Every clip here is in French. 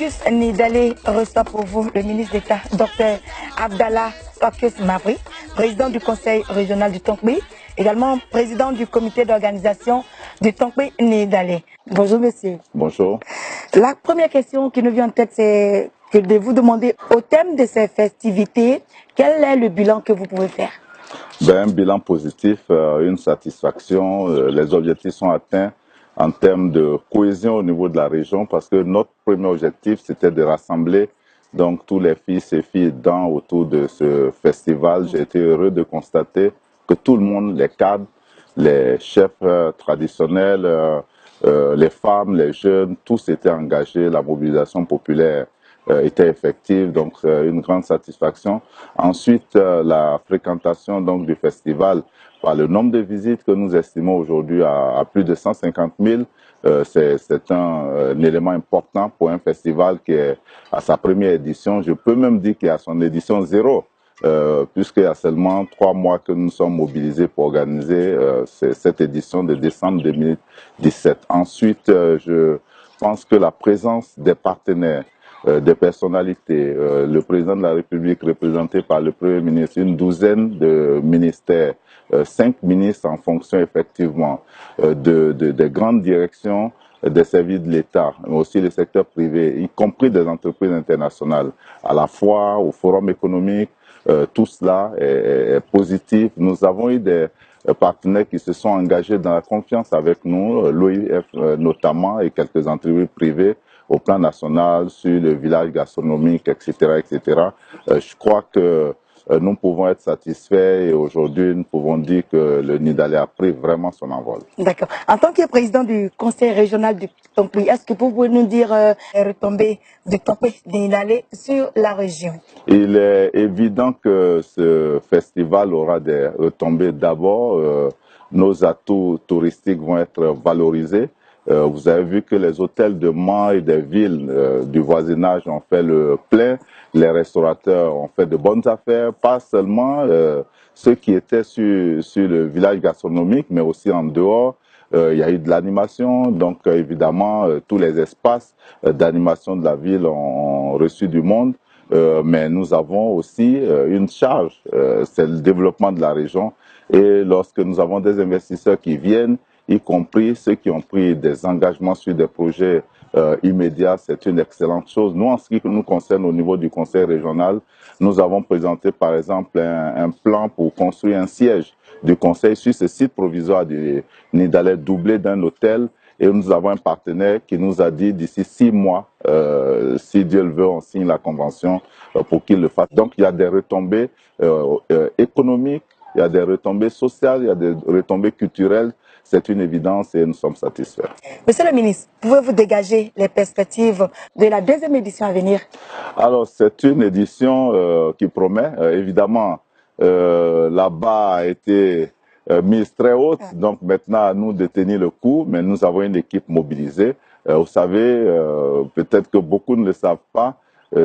Caucus Nidalé reçoit pour vous le ministre d'État, Dr Abdallah Caucus Mabri, président du conseil régional du Tonkpi, également président du comité d'organisation du Tonkpi Nidalé. Bonjour monsieur. Bonjour. La première question qui nous vient en tête, c'est de vous demander, au thème de ces festivités, quel est le bilan que vous pouvez faire? Un bilan positif, une satisfaction. Les objectifs sont atteints en termes de cohésion au niveau de la région parce que notre premier objectif, c'était de rassembler donc tous les fils et filles autour de ce festival. J'ai été heureux de constater que tout le monde, les cadres, les chefs traditionnels, les femmes, les jeunes, tous étaient engagés. La mobilisation populaire était effective, donc une grande satisfaction. Ensuite, la fréquentation donc du festival, par le nombre de visites que nous estimons aujourd'hui à plus de 150 000, c'est un élément important pour un festival qui est à sa première édition. Je peux même dire qu'il est à son édition 0. Puisqu'il y a seulement 3 mois que nous sommes mobilisés pour organiser cette édition de décembre 2017. Ensuite, je pense que la présence des partenaires, des personnalités, le président de la République représenté par le Premier ministre, une douzaine de ministères, 5 ministres en fonction effectivement, de grandes directions des services de l'État, mais aussi le secteur privé, y compris des entreprises internationales, à la fois au Forum économique. Tout cela est positif. Nous avons eu des partenaires qui se sont engagés dans la confiance avec nous, l'OIF notamment et quelques entreprises privées au plan national sur le village gastronomique, etc., etc. Je crois que nous pouvons être satisfaits et aujourd'hui nous pouvons dire que le Nidalé a pris vraiment son envol. D'accord. En tant que président du conseil régional du Tonkpi, est-ce que vous pouvez nous dire les retombées du Tonkpi Nidalé sur la région? Il est évident que ce festival aura des retombées. D'abord, nos atouts touristiques vont être valorisés. Vous avez vu que les hôtels de Mans et des villes du voisinage ont fait le plein. Les restaurateurs ont fait de bonnes affaires, pas seulement ceux qui étaient sur le village gastronomique, mais aussi en dehors. Il y a eu de l'animation, donc évidemment, tous les espaces d'animation de la ville ont reçu du monde. Mais nous avons aussi une charge, c'est le développement de la région. Et lorsque nous avons des investisseurs qui viennent, y compris ceux qui ont pris des engagements sur des projets immédiats, c'est une excellente chose. Nous, en ce qui nous concerne au niveau du conseil régional, nous avons présenté par exemple un plan pour construire un siège du conseil sur ce site provisoire du Nidalé doublé d'un hôtel. Et nous avons un partenaire qui nous a dit d'ici 6 mois, si Dieu le veut, on signe la convention pour qu'il le fasse. Donc il y a des retombées économiques, il y a des retombées sociales, il y a des retombées culturelles. C'est une évidence et nous sommes satisfaits. Monsieur le ministre, pouvez-vous dégager les perspectives de la deuxième édition à venir? Alors c'est une édition qui promet. Évidemment, la barre a été mise très haute, donc maintenant à nous de tenir le coup, mais nous avons une équipe mobilisée. Vous savez, peut-être que beaucoup ne le savent pas,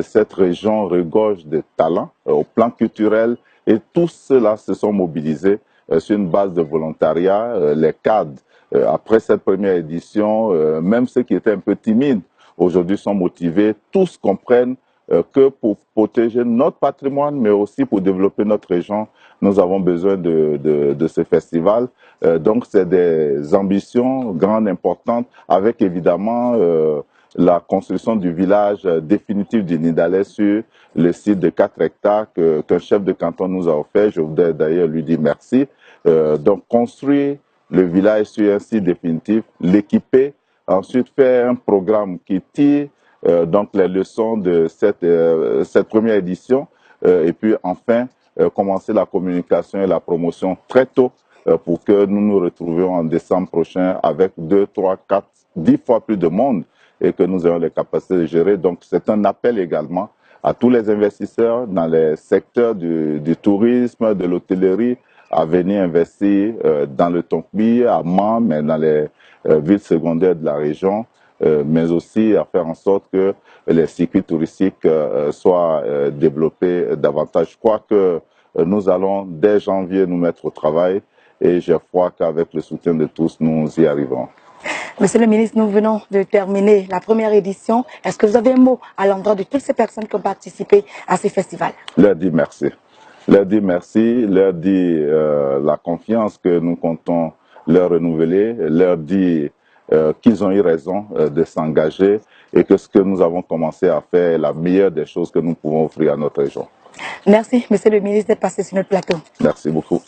cette région regorge de talents au plan culturel et tous ceux-là se sont mobilisés sur une base de volontariat. Les cadres, après cette première édition, même ceux qui étaient un peu timides, aujourd'hui sont motivés, tous comprennent que pour protéger notre patrimoine, mais aussi pour développer notre région, nous avons besoin de ce festival. Donc, c'est des ambitions grandes, importantes, avec évidemment la construction du village définitif du Nidalé sur le site de 4 hectares qu'un chef de canton nous a offert. Je voudrais d'ailleurs lui dire merci. Donc, construire le village sur un site définitif, l'équiper, ensuite faire un programme qui tire donc les leçons de cette première édition et puis enfin commencer la communication et la promotion très tôt pour que nous nous retrouvions en décembre prochain avec 2, 3, 4, 10 fois plus de monde et que nous ayons les capacités de gérer. Donc c'est un appel également à tous les investisseurs dans les secteurs du tourisme, de l'hôtellerie, à venir investir dans le Tonkpi, à Mans, mais dans les villes secondaires de la région, mais aussi à faire en sorte que les circuits touristiques soient développés davantage. Je crois que nous allons dès janvier nous mettre au travail et je crois qu'avec le soutien de tous, nous y arriverons. Monsieur le ministre, nous venons de terminer la première édition. Est-ce que vous avez un mot à l'endroit de toutes ces personnes qui ont participé à ces festivals? Leur dire merci. Leur dire merci, leur dire la confiance que nous comptons leur renouveler, leur dire qu'ils ont eu raison de s'engager et que ce que nous avons commencé à faire est la meilleure des choses que nous pouvons offrir à notre région. Merci, monsieur le ministre, d'être passé sur notre plateau. Merci beaucoup.